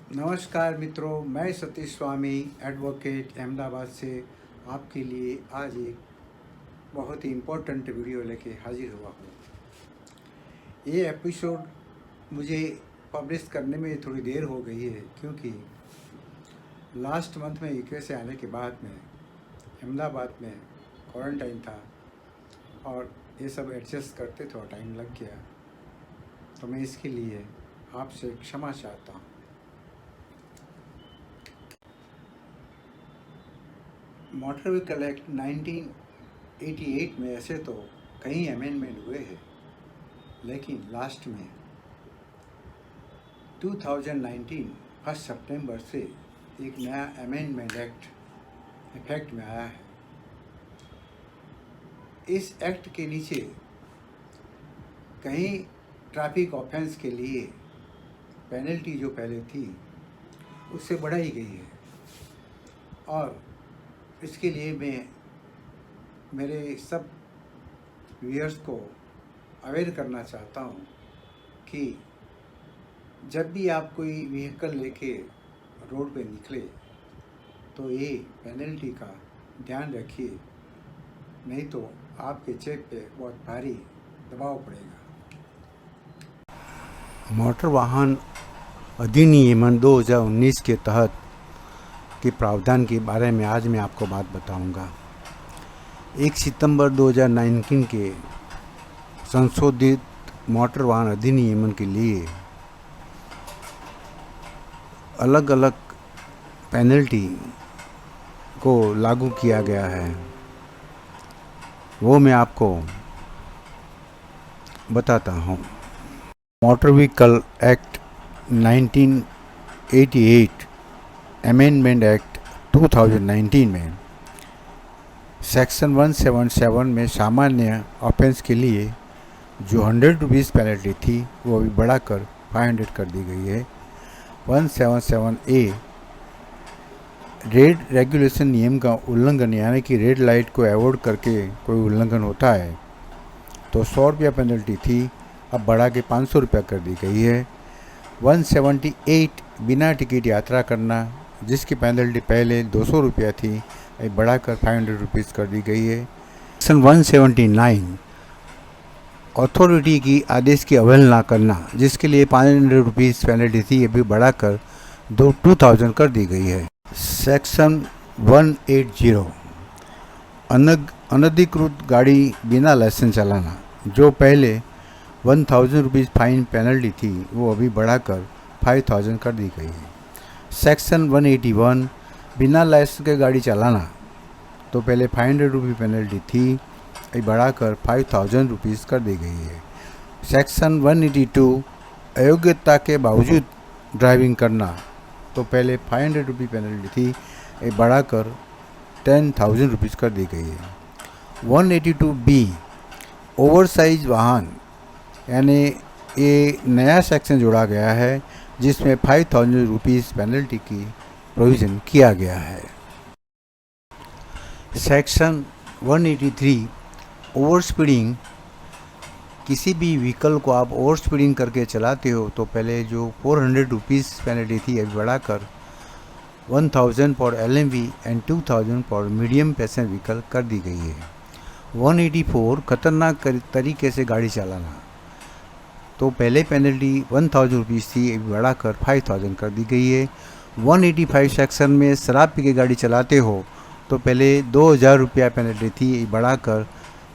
नमस्कार मित्रों, मैं सतीश स्वामी एडवोकेट अहमदाबाद से आपके लिए आज एक बहुत ही इम्पोर्टेंट वीडियो लेके हाजिर हुआ हूँ। ये एपिसोड मुझे पब्लिश करने में थोड़ी देर हो गई है क्योंकि लास्ट मंथ में यूके से आने के बाद में अहमदाबाद में क्वारंटाइन था और ये सब एडजस्ट करते थोड़ा टाइम लग गया, तो मैं इसके लिए आपसे क्षमा चाहता हूँ। मोटर व्हीकल एक्ट 1988 में ऐसे तो कई अमेंडमेंट हुए हैं, लेकिन लास्ट में 2019 1 सितंबर से एक नया अमेंडमेंट एक्ट इफेक्ट में आया है। इस एक्ट के नीचे कहीं ट्रैफिक ऑफेंस के लिए पेनल्टी जो पहले थी उससे बढ़ाई गई है और इसके लिए मैं मेरे सब व्यूअर्स को अवेयर करना चाहता हूँ कि जब भी आप कोई व्हीकल लेके रोड पे निकले तो ये पेनल्टी का ध्यान रखिए, नहीं तो आपके जेब पे बहुत भारी दबाव पड़ेगा। मोटर वाहन अधिनियम 2019 के तहत के प्रावधान के बारे में आज मैं आपको बात बताऊंगा। 1 सितंबर 2019 के संशोधित मोटर वाहन अधिनियम के लिए अलग अलग पेनल्टी को लागू किया गया है, वो मैं आपको बताता हूँ। Motor vehicle act 1988 amendment act 2019 में सेक्शन 177 में सामान्य ऑफेंस के लिए जो 100 रुपीज़ पेनल्टी थी वो अभी बढ़ाकर 500 कर दी गई है। 177A रेड रेगुलेशन नियम का उल्लंघन, यानी कि रेड लाइट को अवॉइड करके कोई उल्लंघन होता है तो 100 रुपया पेनल्टी थी, अब बढ़ा के 500 रुपया कर दी गई है। 178 बिना टिकट यात्रा करना, जिसकी पेनल्टी पहले 200 रुपया थी, अब बढ़ाकर 500 रुपीज़ कर दी गई है। सेक्शन 179 अथॉरिटी की आदेश की अवहेलना करना, जिसके लिए 500 रुपीज़ पेनल्टी थी, अभी बढ़ाकर 2000 कर दी गई है। सेक्शन 180 अनधिकृत गाड़ी बिना लाइसेंस चलाना, जो पहले 1000 रुपीज़ फाइन पेनल्टी थी वो अभी बढ़ाकर 5000 कर दी गई है। सेक्शन 181 बिना लाइसेंस के गाड़ी चलाना, तो पहले 500 रुपये पेनल्टी थी, अभी बढ़ाकर 5000 रुपीज़ कर दी गई है। सेक्शन 182 अयोग्यता के बावजूद ड्राइविंग करना, तो पहले 500 रुपये पेनल्टी थी, अभी बढ़ाकर 10,000 रुपीज़ कर दी गई है। 182B ओवरसाइज वाहन, यानी ये नया सेक्शन जोड़ा गया है जिसमें 5000 रुपीज़ पेनल्टी की प्रोविज़न किया गया है। सेक्शन 183 ओवर स्पीडिंग, किसी भी व्हीकल को आप ओवर स्पीडिंग करके चलाते हो तो पहले जो 400 रुपीज़ पेनल्टी थी अभी बढ़ाकर 1000 for LMV and 2000 for medium passenger vehicle कर दी गई है। 184 खतरनाक तरीके से गाड़ी चलाना, तो पहले पेनल्टी 1000 रुपीज़ थी, अभी बढ़ाकर 5000 कर दी गई है। 185 सेक्शन में शराब पी के गाड़ी चलाते हो तो पहले 2000 रुपया पेनल्टी थी, अभी बढ़ाकर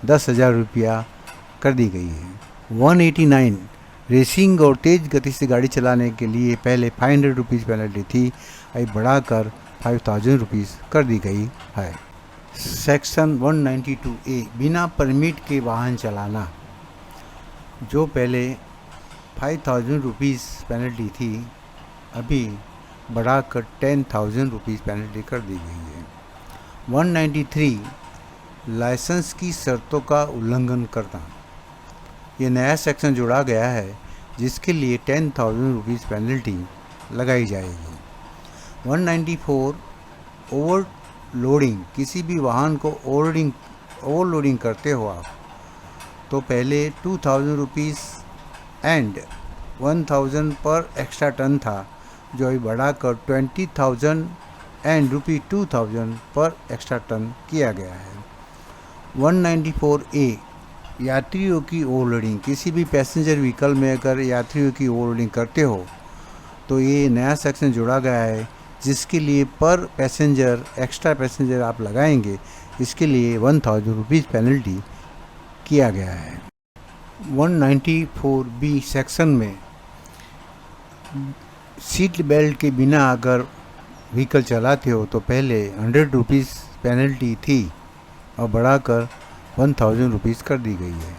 10,000 रुपया कर दी गई है। 189 रेसिंग और तेज़ गति से गाड़ी चलाने के लिए पहले 500 रुपीज़ पेनल्टी थी, अभी बढ़ाकर 5000 रुपीज़ कर दी गई है। सेक्शन 192A बिना परमिट के वाहन चलाना, जो पहले 5000 रुपीज़ पेनल्टी थी, अभी बढ़ाकर 10,000 रुपीज़ पेनल्टी कर दी गई है। 193 लाइसेंस की शर्तों का उल्लंघन करना, ये नया सेक्शन जोड़ा गया है जिसके लिए 10,000 रुपीज़ पेनल्टी लगाई जाएगी। 194 ओवरलोडिंग, किसी भी वाहन को ओवरलोडिंग करते हो आप, तो पहले 2000 रुपीज़ एंड 1000 पर एक्स्ट्रा टन था, जो अभी बढ़ाकर 20,000 एंड ₹2,000 पर एक्स्ट्रा टन किया गया है। 194A यात्रियों की ओवरलोडिंग। किसी भी पैसेंजर व्हीकल में अगर यात्रियों की ओवरलोडिंग करते हो तो ये नया सेक्शन जोड़ा गया है, जिसके लिए पर पैसेंजर एक्स्ट्रा पैसेंजर आप लगाएंगे, इसके लिए ₹1,000 पेनल्टी किया गया है। 194B सेक्शन में सीट बेल्ट के बिना अगर व्हीकल चलाते हो तो पहले ₹100 पेनल्टी थी और बढ़ाकर ₹1,000 कर दी गई है।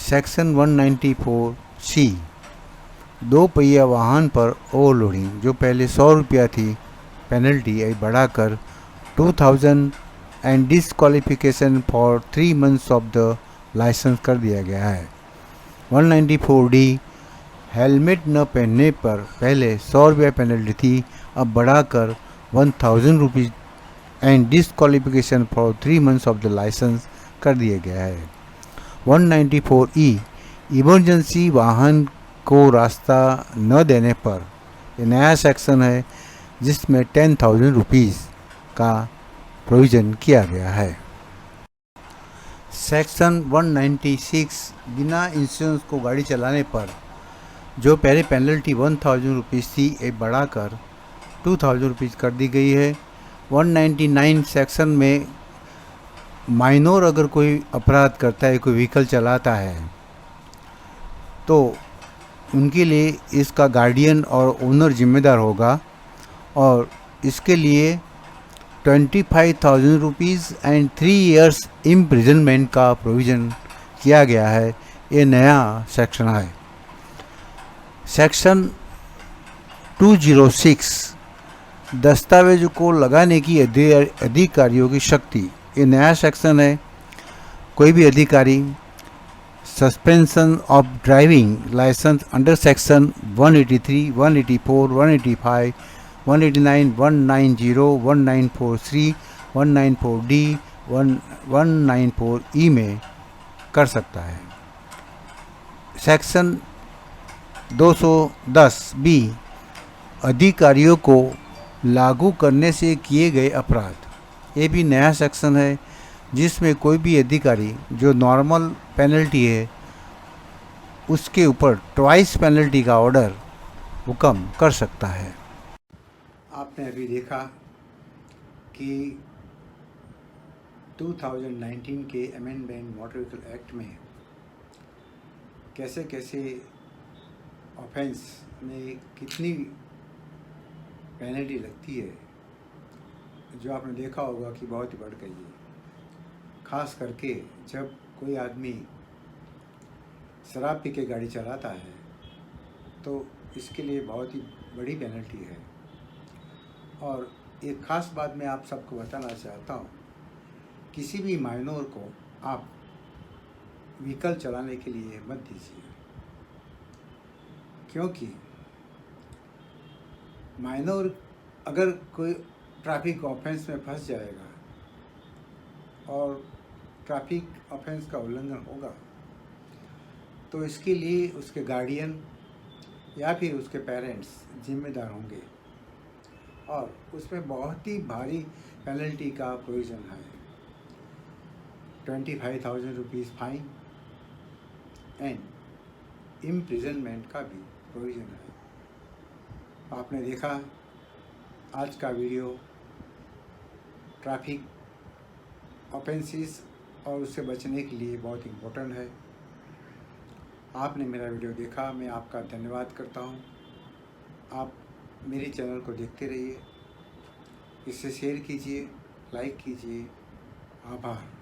सेक्शन 194C 2 पहिया वाहन पर ओवरलोडिंग। जो पहले ₹100 थी पेनल्टी, अभी बढ़ाकर 2,000 and disqualification for 3 months of the licence कर दिया गया है। 194D हेलमेट न पहनने पर पहले ₹100 पेनल्टी थी, अब बढ़ाकर ₹1,000 and disqualification for 3 months of the licence कर दिया गया है। 194E इमरजेंसी वाहन को रास्ता न देने पर ये नया सेक्शन है, जिसमें ₹10,000 का प्रोविज़न किया गया है। सेक्शन 196 बिना इंश्योरेंस को गाड़ी चलाने पर जो पहले पेनल्टी ₹1,000 थी, ये बढ़ाकर ₹2,000 कर दी गई है। 199 सेक्शन में माइनर अगर कोई अपराध करता है, कोई व्हीकल चलाता है, तो उनके लिए इसका गार्डियन और ओनर जिम्मेदार होगा और इसके लिए ₹25,000 एंड 3 years इम्प्रिजनमेंट का प्रोविज़न किया गया है। ये नया सेक्शन है। सेक्शन 206 दस्तावेज को लगाने की अधिकारियों की शक्ति। ये नया सेक्शन है। कोई भी अधिकारी suspension of driving licence under section 183, 184, 185, 189, 190, 194C, 194D, 194E में कर सकता है। सेक्शन 210B अधिकारियों को लागू करने से किए गए अपराध। ये भी नया सेक्शन है, जिसमें कोई भी अधिकारी जो नॉर्मल पेनल्टी है उसके ऊपर ट्वाइस पेनल्टी का ऑर्डर हुक्म कर सकता है। आपने अभी देखा कि 2019 के अमेंडमेंट मोटर व्हीकल एक्ट में कैसे कैसे ऑफेंस में कितनी पेनल्टी लगती है, जो आपने देखा होगा कि बहुत ही बढ़ गई है। खास करके जब कोई आदमी शराब पी के गाड़ी चलाता है तो इसके लिए बहुत ही बड़ी पेनल्टी है। और एक ख़ास बात मैं आप सबको बताना चाहता हूँ, किसी भी माइनर को आप व्हीकल चलाने के लिए मत दीजिए, क्योंकि माइनर अगर कोई ट्रैफिक ऑफेंस में फंस जाएगा और ट्रैफिक ऑफेंस का उल्लंघन होगा तो इसके लिए उसके गार्डियन या फिर उसके पेरेंट्स जिम्मेदार होंगे और उसमें बहुत ही भारी पेनल्टी का प्रोविज़न है। 25,000 फाइन एंड इम्प्रिजनमेंट का भी प्रोविज़न है। आपने देखा आज का वीडियो ट्रैफिक ऑफेंसेस और उससे बचने के लिए बहुत इम्पोर्टेंट है। आपने मेरा वीडियो देखा, मैं आपका धन्यवाद करता हूँ। आप मेरे चैनल को देखते रहिए, इसे शेयर कीजिए, लाइक कीजिए। आभार।